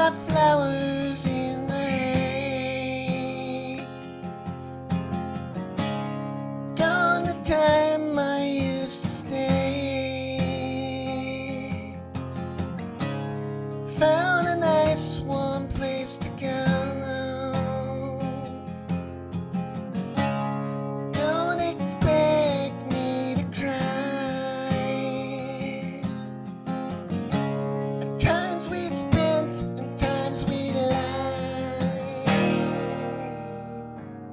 my flowers in the hay. Gone the time I used to stay. Found a nice warm place to go. Don't expect me to cry. Times we spent and times we lied.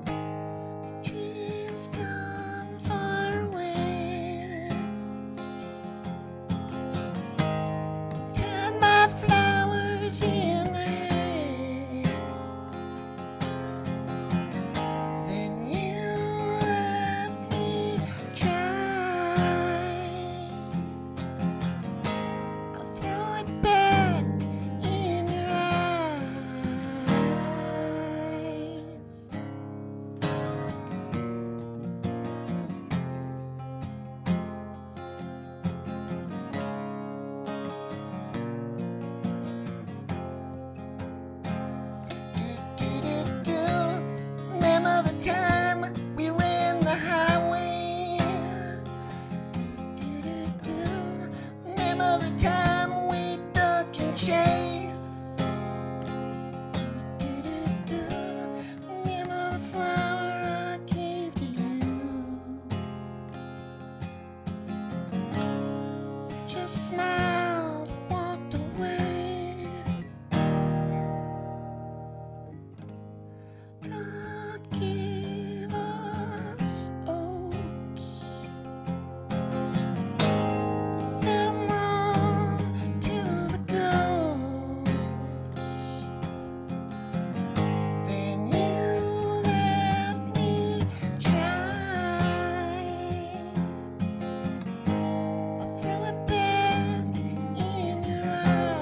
The dream's gone far away. Turn my flowers in the hay. Then you left me dry. I'll throw it back in your eyes. Do-do-do-do. Remember the time we ran the highway? Do-do-do-do. Remember the time we duck and chase? Do-do-do-do. Remember the flower I gave to you? You just smiled, walked away. God gave us oats. Fed 'em all to the goats. Then you left me dry. I'll throw it back in your eyes.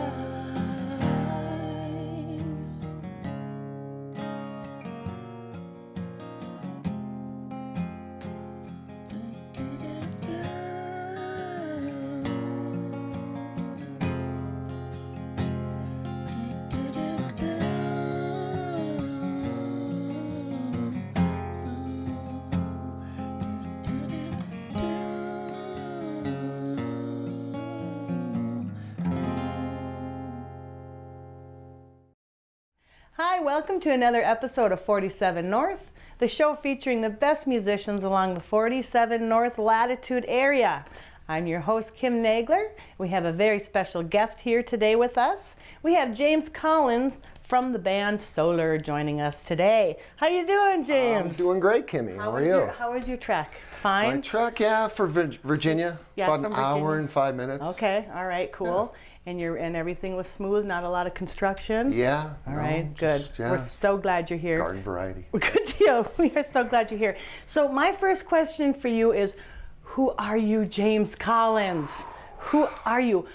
Hi, welcome to another episode of 47 North, the show featuring the best musicians along the 47 North latitude area. I'm your host, Kim Nagler. We have a very special guest here today with us. We have James Collins from the band Solar joining us today. How you doing, James? I'm doing great, Kimmy. How are you? How was your trek? Fine? My trek, yeah, for Virginia. Yeah, about from an hour Virginia. and 5 minutes. Okay, all right, cool. And everything was smooth, not a lot of construction? Yeah. All right, good. Yeah. We're so glad you're here. Garden variety. Good deal. We are so glad you're here. So my first question for you is, who are you, James Collins? Who are you?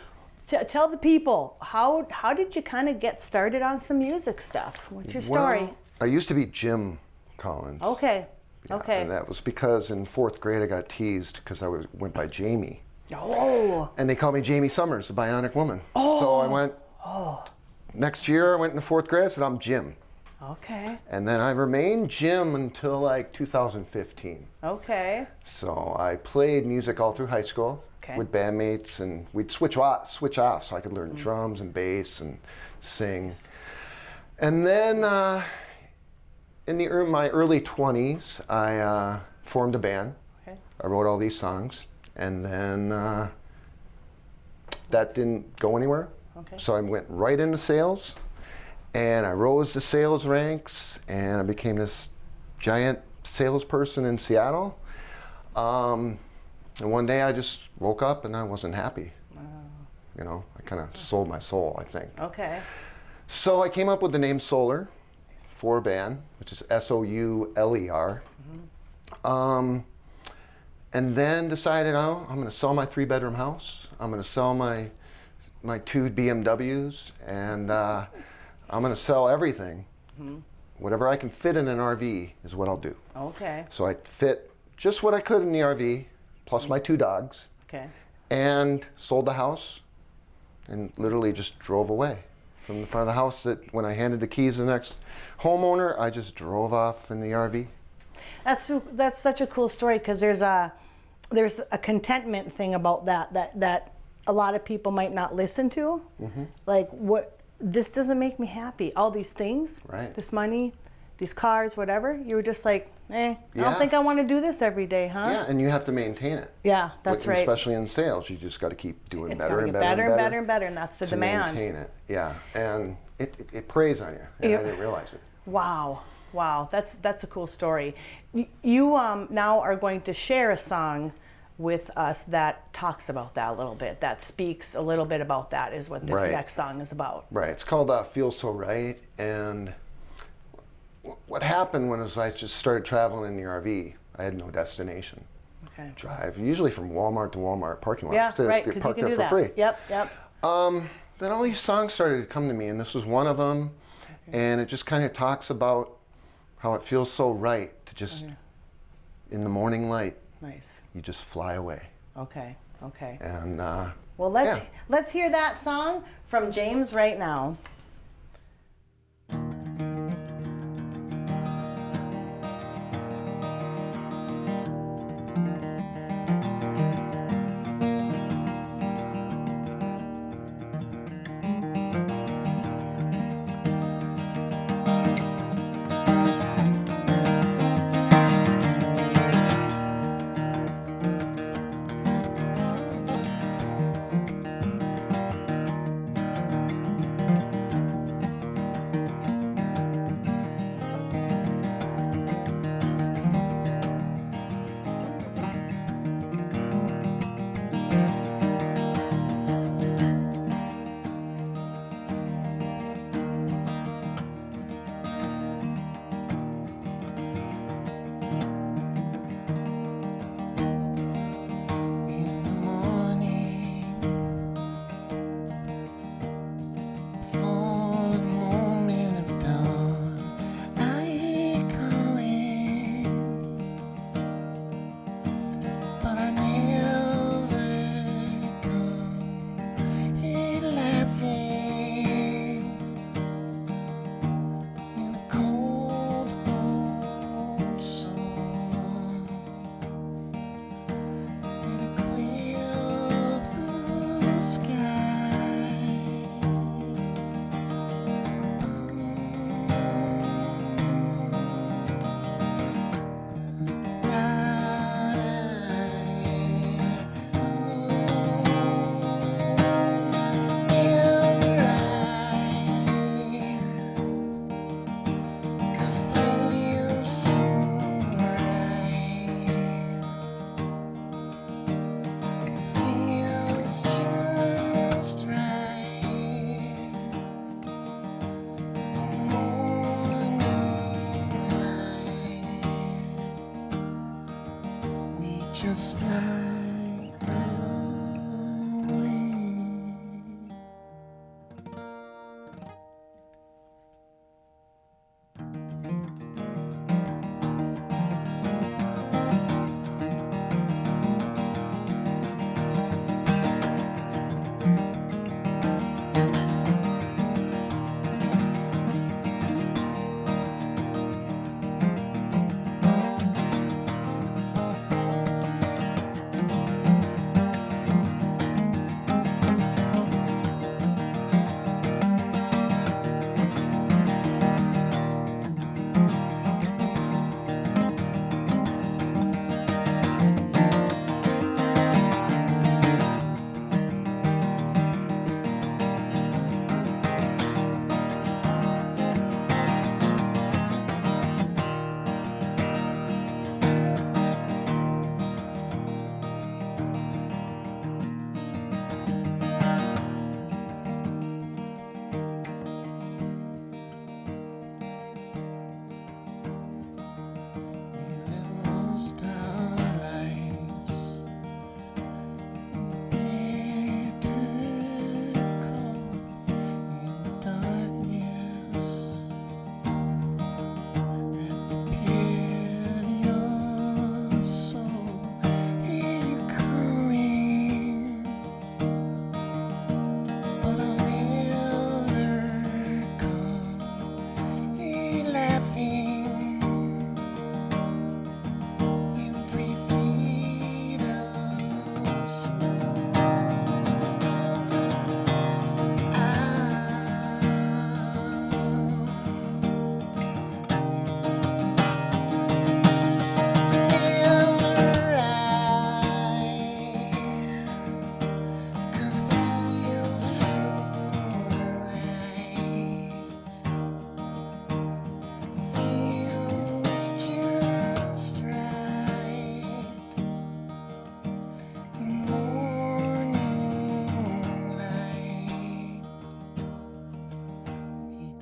Tell the people, how did you kind of get started on some music stuff? What's your story? Well, I used to be Jim Collins. Okay. Yeah, Okay. And that was because in 4th grade I got teased because I went by Jamie. Oh. And they called me Jamie Summers, the Bionic Woman. Oh. So I went, next year I went into 4th grade, I said, I'm Jim. Okay. And then I remained Jim until like 2015. Okay. So I played music all through high school with bandmates, and we'd switch off so I could learn drums and bass and sing. And then in my early 20s, I formed a band. Okay. I wrote all these songs, and then that didn't go anywhere. Okay. So I went right into sales, and I rose the sales ranks, and I became this giant salesperson in Seattle. And one day I just woke up and I wasn't happy. You know, I kind of sold my soul, I think. Okay. So I came up with the name Solar for a band, which is S-O-U-L-E-R. And then decided, oh, I'm going to sell my 3-bedroom house. I'm going to sell my 2 BMWs, and I'm going to sell everything. Whatever I can fit in an RV is what I'll do. Okay. So I fit just what I could in the RV, plus my 2 dogs, Okay. and sold the house, and literally just drove away from the front of the house. That when I handed the keys to the next homeowner, I just drove off in the RV. That's such a cool story, because there's a contentment thing about that a lot of people might not listen to. Like, what, this doesn't make me happy. All these things, right? This money, these cars, whatever. You were just like, I Yeah. don't think I want to do this every day, huh? Yeah, and you have to maintain it. Yeah, that's right. Especially in sales, you just got to keep doing It's better gotta and get better better and better, and that's the to demand. maintain it. Yeah, and it preys on you, and I didn't realize it. Wow, that's a cool story. You now are going to share a song with us that talks about that a little bit, that speaks a little bit about that, is what this next song is about. Right, it's called Feels So Right, and what happened when I just started traveling in the RV, I had no destination. Okay. Drive, usually from Walmart to Walmart parking lots. Yeah, to right, get because you parked can there do for that. free. Yep. Then all these songs started to come to me, and this was one of them, and it just kind of talks about how it feels so right to just, in the morning light, nice. You just fly away. Okay. And well, let's hear that song from James right now.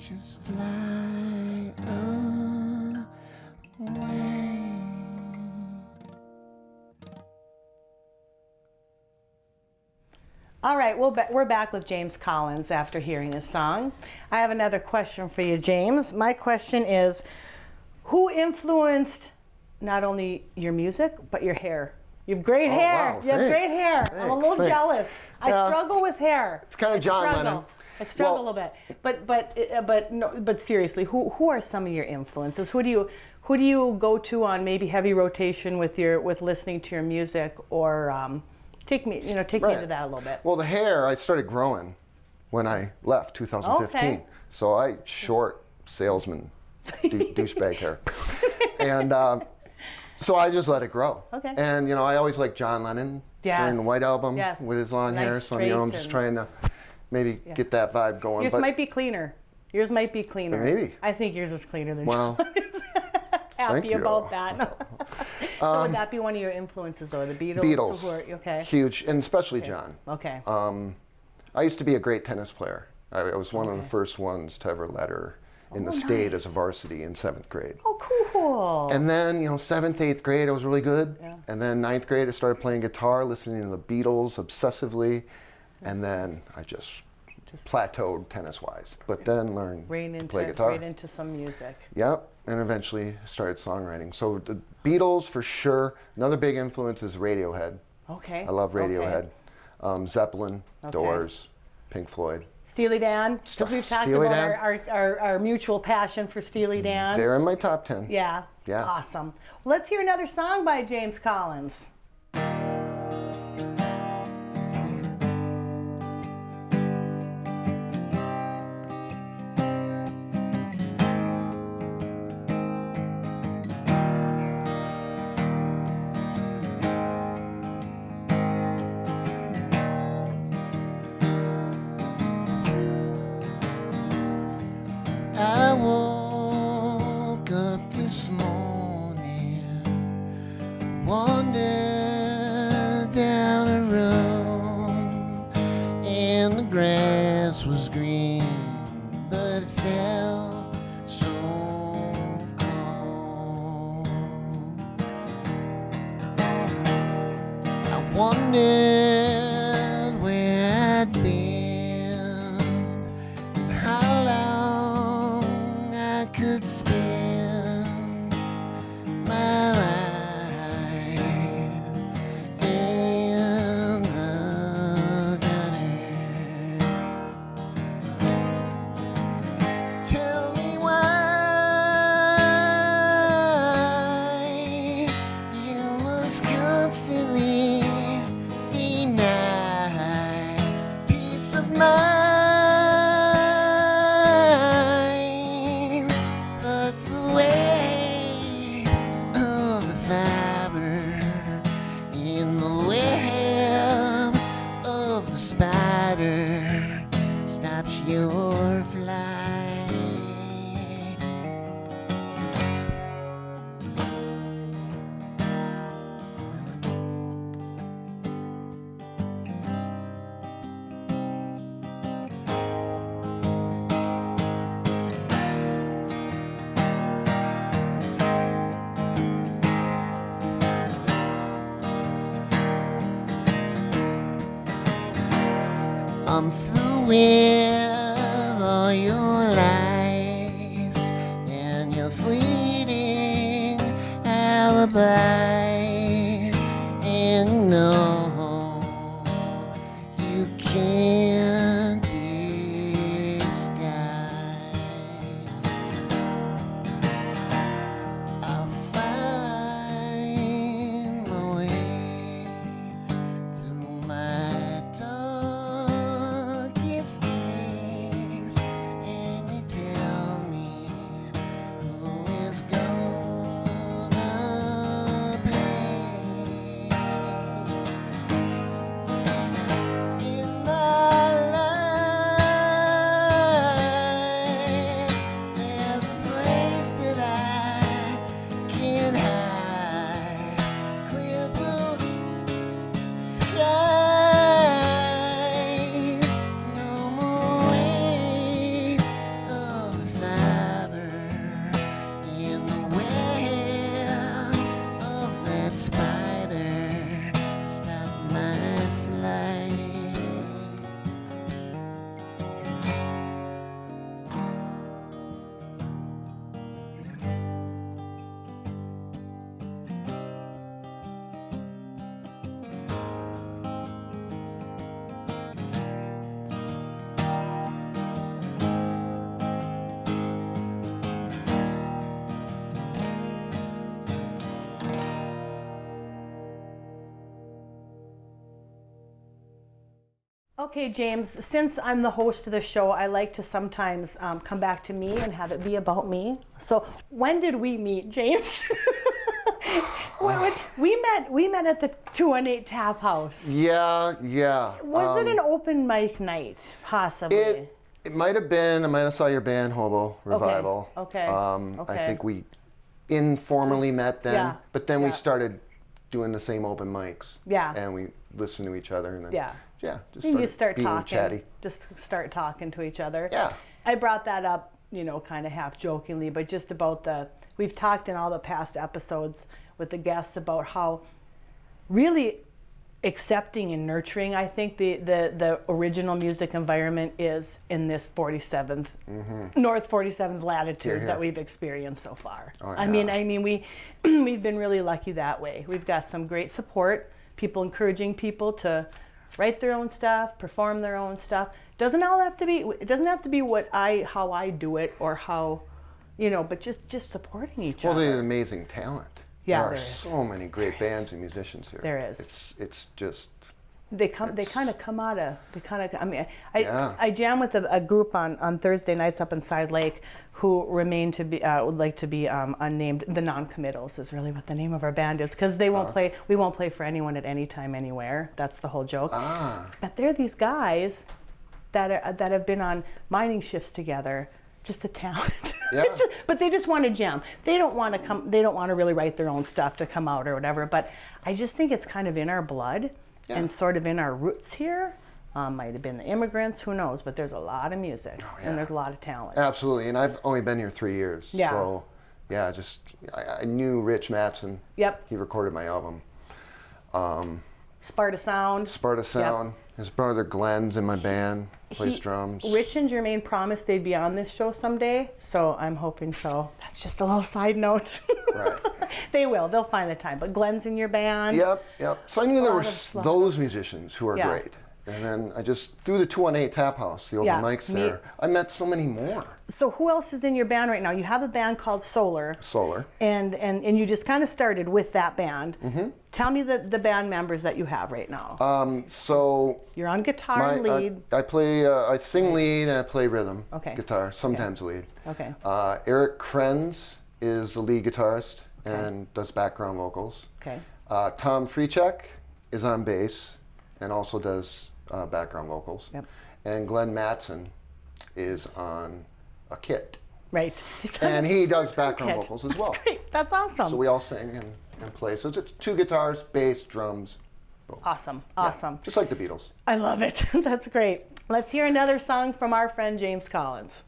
just fly away. All right, we're back with James Collins after hearing his song. I have another question for you, James. My question is, who influenced not only your music, but your hair? You have great hair. Wow, you have great hair. I'm a little jealous. I struggle with hair. It's kind of John Lennon. I struggle a bit. But seriously, who are some of your influences? Who do you go to on maybe heavy rotation with listening to your music, or take me into that a little bit? Well, the hair, I started growing when I left 2015. Okay. So short salesman, douchebag hair. And so I just let it grow. Okay. And, I always liked John Lennon during the White Album with his long hair. So, I'm just trying to maybe get that vibe going. Yours might be cleaner. Maybe. I think yours is cleaner than Well, happy about that. So would that be one of your influences, or the Beatles? Beatles. Okay. Huge, and especially John. Okay. I used to be a great tennis player. I was one of the first ones to ever letter in the state as a varsity in 7th grade. Oh, cool. And then, 7th, 8th grade, I was really good. Yeah. And then 9th grade, I started playing guitar, listening to the Beatles obsessively. And then I just plateaued tennis-wise. But then learned to play guitar. Right into some music. Yep. And eventually started songwriting. So the Beatles, for sure. Another big influence is Radiohead. Okay. I love Radiohead. Zeppelin, Doors, Pink Floyd. Steely Dan, because we've talked about our mutual passion for Steely Dan. They're in my top 10. Yeah. Awesome. Well, let's hear another song by James Collins. I woke up this morning, wandered down a road, and the grass was green, but it felt so cold. I wondered where I'd been, how long I could spend my life in the gutter. Tell me why you must constantly deny peace of mind. But the way of the fiber in the web of the spider stops your flight. I'm through with all your lies and your fleeting alibis, and no, you can't disguise. I'll find my way through my darkest days, and you tell me who is gonna Okay, James, since I'm the host of the show, I like to sometimes come back to me and have it be about me. So when did we meet, James? We met at the 218 Tap House. Yeah. Was it an open mic night, possibly? It might have been. I might have saw your band, Hobo Revival. Okay. I think we informally met then, Yeah. but then we started doing the same open mics. Yeah. And we listened to each other, and then just you started start being talking, chatty. just start talking to each other. Yeah. I brought that up, kind of half jokingly, but just about we've talked in all the past episodes with the guests about how really accepting and nurturing I think the original music environment is in this 47th North 47th latitude that we've experienced so far. Oh, yeah. I mean we've been really lucky that way. We've got some great support, people encouraging people to write their own stuff, perform their own stuff. It doesn't have to be how I do it or how, but just supporting each other. Well, there's amazing talent. Yeah, there are so many great bands and musicians here. There is. It's just. I jam with a group on Thursday nights up in Side Lake who remain to be would like to be unnamed. The Non-Committals is really what the name of our band is, because they won't play. We won't play for anyone at any time, anywhere. That's the whole joke. But they're these guys that have been on mining shifts together. Just the talent. Yeah. But they just want to jam. They don't want to come. They don't want to really write their own stuff to come out or whatever. But I just think it's kind of in our blood. Yeah. And sort of in our roots here. Might have been the immigrants, who knows, but there's a lot of music and there's a lot of talent. Absolutely, and I've only been here 3 years. Yeah. So, I knew Rich Mattson. Yep. He recorded my album. Sparta Sound. Yep. His brother Glenn's in my band, plays drums. Rich and Jermaine promised they'd be on this show someday, so I'm hoping so. That's just a little side note. Right. They will. They'll find the time. But Glenn's in your band. Yep. So I knew there were those musicians who are great. And then I just, through the 218 Tap House, the open mics there, I met so many more. So who else is in your band right now? You have a band called Solar. And you just kind of started with that band. Mm-hmm. Tell me the band members that you have right now. So you're on guitar and lead. I play, I sing lead and I play rhythm guitar, sometimes lead. Okay. Eric Krenz is the lead guitarist and does background vocals. Okay. Tom Freechek is on bass and also does background vocals. Yep. And Glenn Mattson is on a kit. Right. And he does background vocals as well. That's great. That's awesome. So we all sing and play. So it's 2 guitars, bass, drums. Boom. Awesome. Just like the Beatles. I love it. That's great. Let's hear another song from our friend James Collins.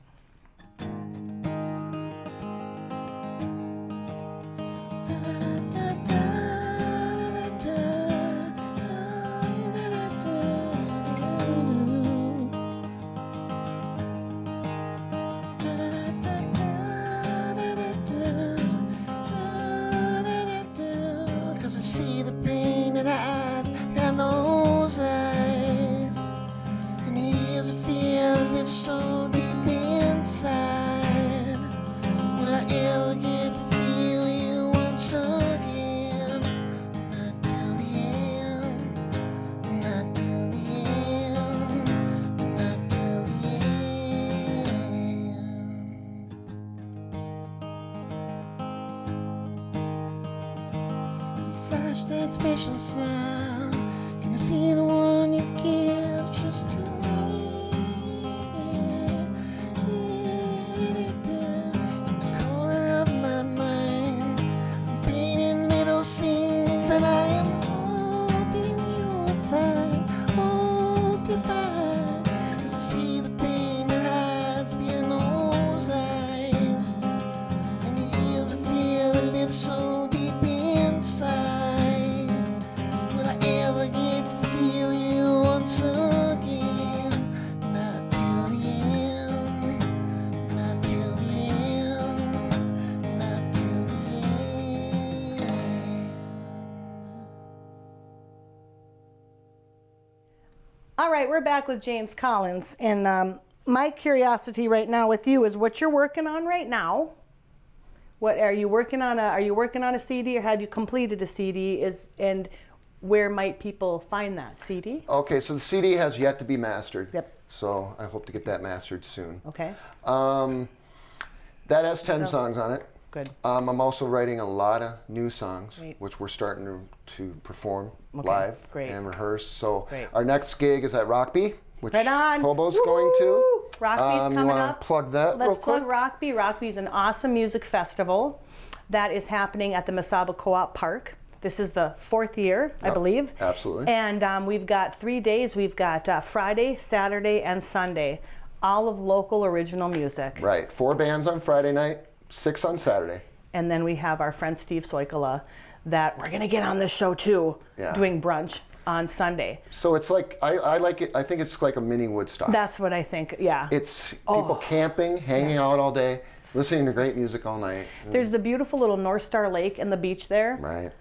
That special smile, can I see the one you give just to me? In the corner of my mind, I'm painting little scenes that I am hoping you'll find, hope you find. 'Cause I see the pain that hides behind those eyes, and the years of fear that live so deep inside. All right, we're back with James Collins, and my curiosity right now with you is what you're working on right now. What are you working on? Are you working on a CD, or have you completed a CD? And where might people find that CD? Okay, so the CD has yet to be mastered. Yep. So I hope to get that mastered soon. Okay. That has 10 songs on it. Good. I'm also writing a lot of new songs, Great. which we're starting to perform live Great. and rehearse. So Great. our next gig is at Rockby, which Right on. Hobo's Woo-hoo! going to. Rockby's coming you wanna up. plug that real Let's plug quick? Rockby. Rockby's an awesome music festival that is happening at the Mesaba Co-op Park. This is the 4th year, I believe. Absolutely. And we've got 3 days. We've got Friday, Saturday, and Sunday. All of local original music. Right. 4 bands on Friday night, 6 on Saturday. And then we have our friend Steve Soikola that we're going to get on this show too, doing brunch on Sunday. So it's like, I like it, I think it's like a mini Woodstock. That's what I think, yeah. It's people camping, hanging out all day, listening to great music all night. There's the beautiful little North Star Lake and the beach there. Right.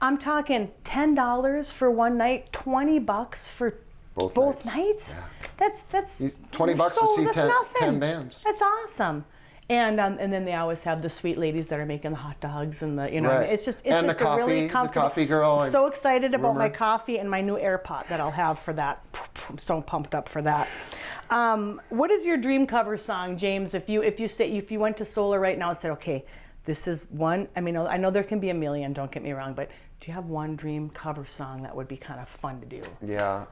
I'm talking $10 for one night, $20 for both nights. Yeah. That's $20 to see 10 bands. That's awesome. And then they always have the sweet ladies that are making the hot dogs and the Right. it's just And just the a really coffee, comfortable. the coffee girl. I'm so excited about my Rumor. coffee and my new air pot that I'll have for that. I'm so pumped up for that. What is your dream cover song, James? If you went to Solar right now and said, okay, this is one. I mean, I know there can be a million. Don't get me wrong, but do you have one dream cover song that would be kind of fun to do? Yeah,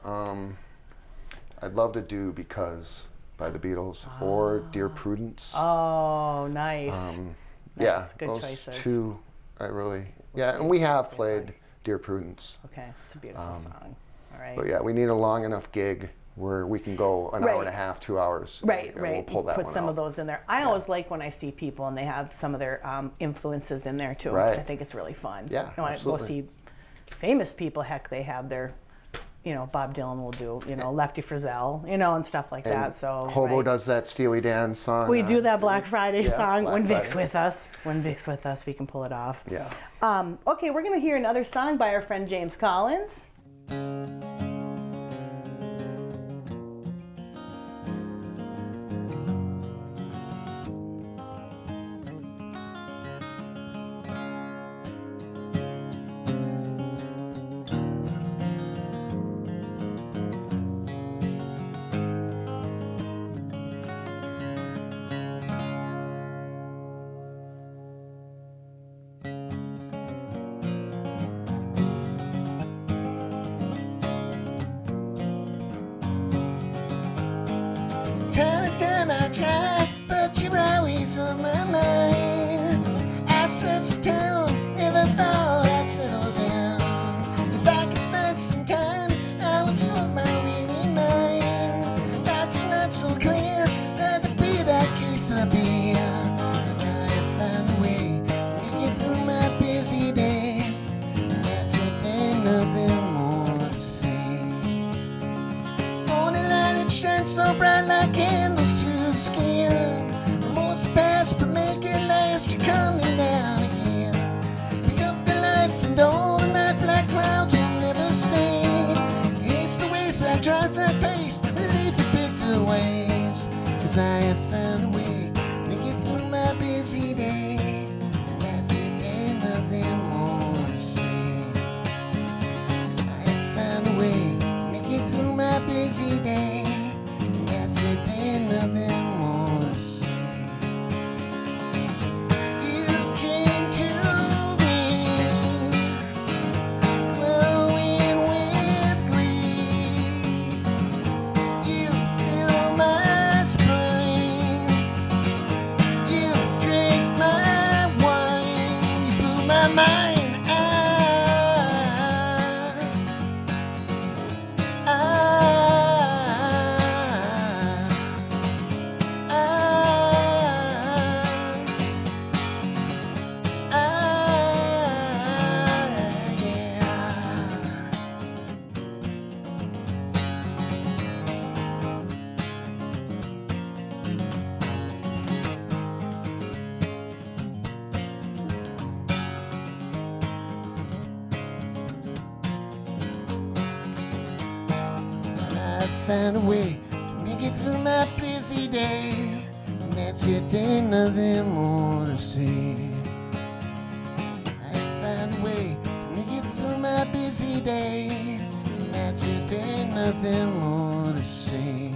I'd love to do Because by the Beatles or Dear Prudence. Oh, nice. Yeah, good those choices. two, I really, and we have played Dear Prudence. Okay, it's a beautiful song. All right. But yeah, we need a long enough gig where we can go an hour and a half, 2 hours. Right, and right. We'll pull that Put one some out. of those in there. I always like when I see people and they have some of their influences in there too. Right. I think it's really fun. Yeah, When I go absolutely. see famous people, heck, they have their, Bob Dylan will do, Lefty Frizzell, and stuff like that. So Hobo right. does that Steely Dan song. We do that Black Friday song. Black When Vic's Friday. with us. When Vic's with us, we can pull it off. Yeah. Okay, we're going to hear another song by our friend James Collins. Time and time I try, but you're always on my mind. I sit still, never thought I'd settle down. If I could find some time, I would sort my weary mind. That's not so clear, that to be that case I'll be. I find a way to get through my busy day. That's it, ain't nothing more to say. Morning light, it shines so bright like candles to the skin. Most past, but make it last, you're coming down again. Pick up the life and all the night black clouds will never stay. It's the wayside, drives that pace, relief of bitter waves. 'Cause I have found a way to get through my busy day. That's it, ain't nothing more to say. I found a way to get through my busy day. That's it, ain't nothing more to say. You came to me, glowing with glee. You fill my spring. You drink my wine. You blew my mind. I found a way to make it through my busy day. And that's it, ain't nothing more to say. I found a way to make it through my busy day, and that's your day, nothing more to say.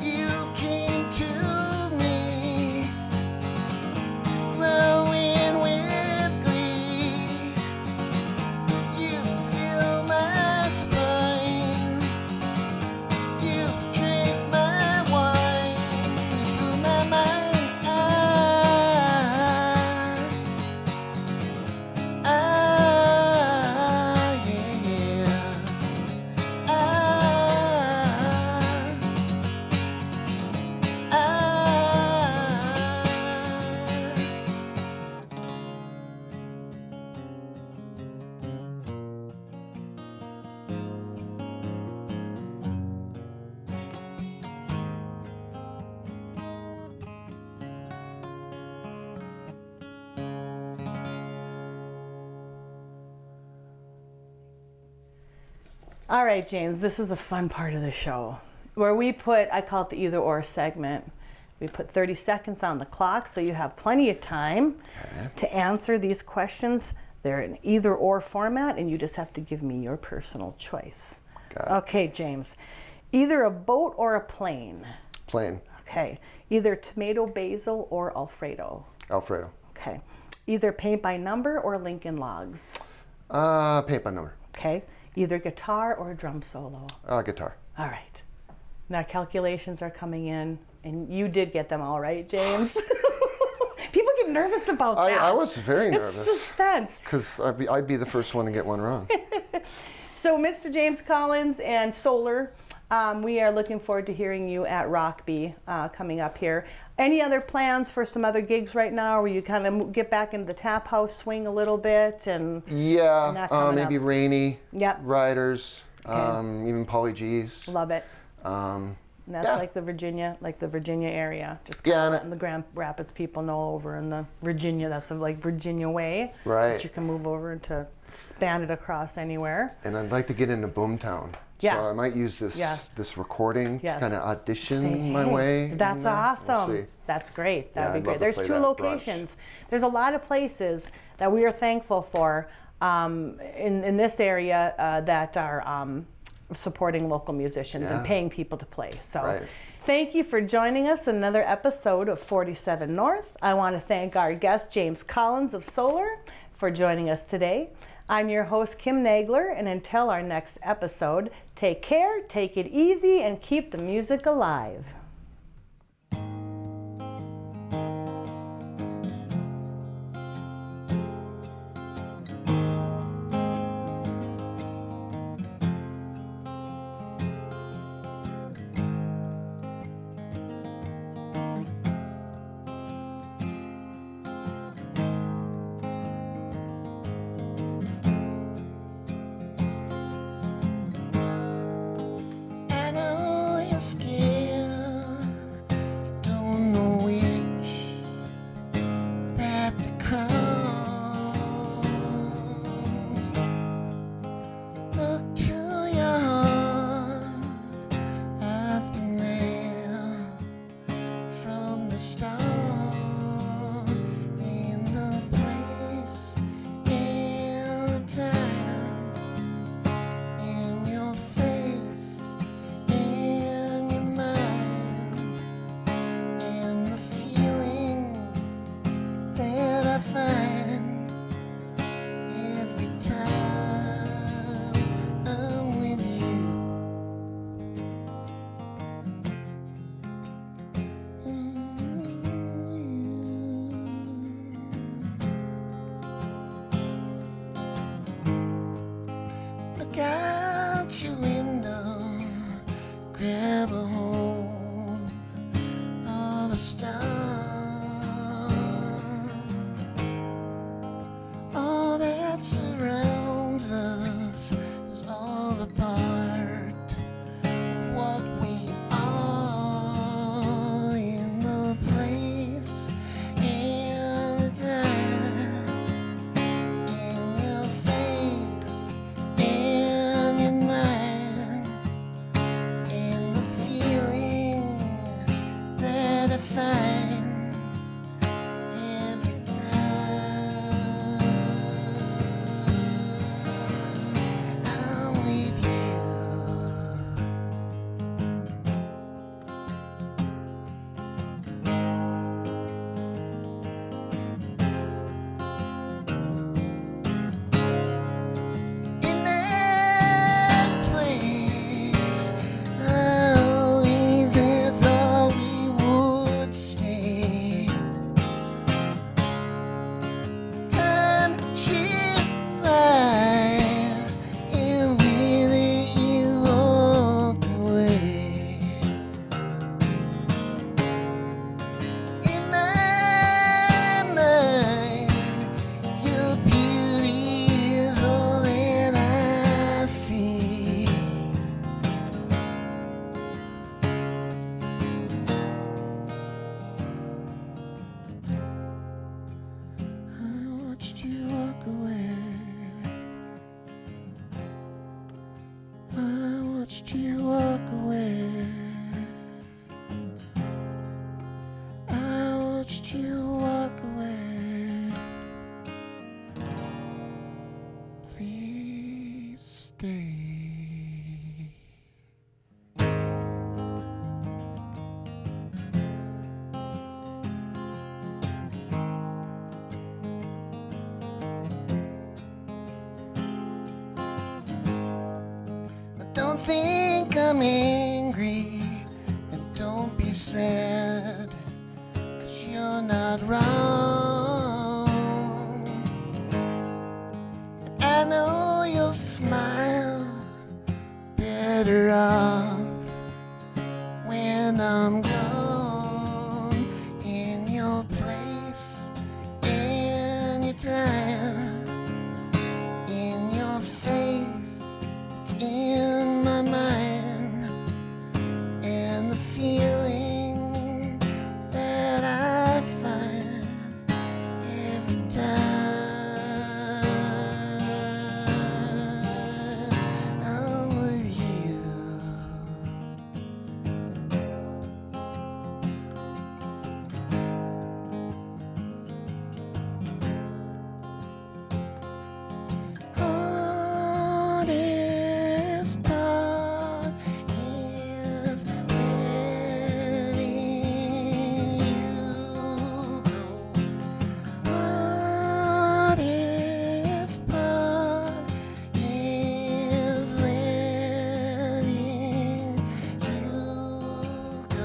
You came to me, glowing with glee. You fill my spine, you drink my wine, you blew my mind. All right, James, this is the fun part of the show where we put, I call it the either or segment. We put 30 seconds on the clock so you have plenty of time to answer these questions. They're in either or format and you just have to give me your personal choice. Okay, James, either a boat or a plane? Plane. Okay, either tomato basil or Alfredo? Alfredo. Okay, either paint by number or Lincoln Logs? Paint by number. Okay. Either guitar or drum solo? Guitar. All right. Now calculations are coming in, and you did get them all right, James. People get nervous about that. I was very nervous. It's suspense. Because I'd be the first one to get one wrong. So Mr. James Collins and Solar, we are looking forward to hearing you at Rockby coming up here. Any other plans for some other gigs right now, where you kind of get back into the tap house swing a little bit? And maybe Rainy, yep. Riders, even Polly G's. Love it. And that's like the Virginia area. Just letting the Grand Rapids people know over in the Virginia, that's like Virginia way. Right. That you can move over and to span it across anywhere. And I'd like to get into Boomtown. Yeah. So I might use this recording to kind of audition my hey, way. That's awesome. We'll see. That's great. That'd be I'd great. love to There's play 2 that locations. brunch. There's a lot of places that we are thankful for in this area that are supporting local musicians and paying people to play. So thank you for joining us in another episode of 47 North. I want to thank our guest, James Collins of Solar, for joining us today. I'm your host, Kim Nagler, and until our next episode, take care, take it easy, and keep the music alive. find every time. you walk away. Please stay. Don't think I'm angry, and don't be sad, 'cause you're not wrong. And I know you'll smile better off when I'm gone. In your place, in your time, in your face, it's in my mind, and the feeling that I find every time I'm with you. Hardest part is letting you go. Hardest part is letting you go.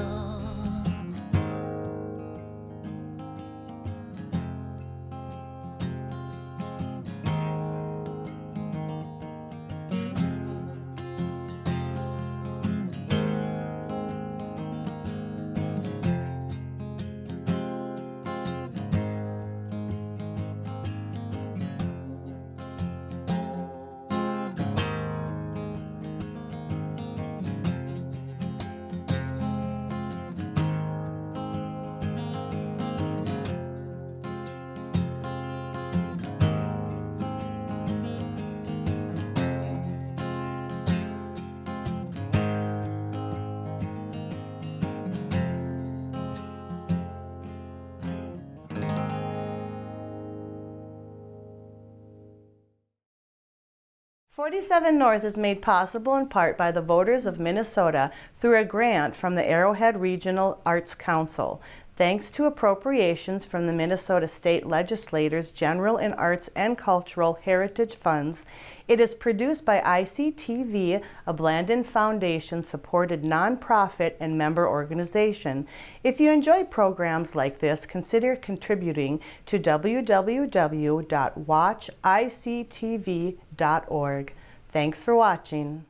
47 North is made possible in part by the voters of Minnesota through a grant from the Arrowhead Regional Arts Council. Thanks to appropriations from the Minnesota State Legislators' General and Arts and Cultural Heritage Funds, it is produced by ICTV, a Blandin Foundation-supported nonprofit and member organization. If you enjoy programs like this, consider contributing to www.watchictv.org. Thanks for watching.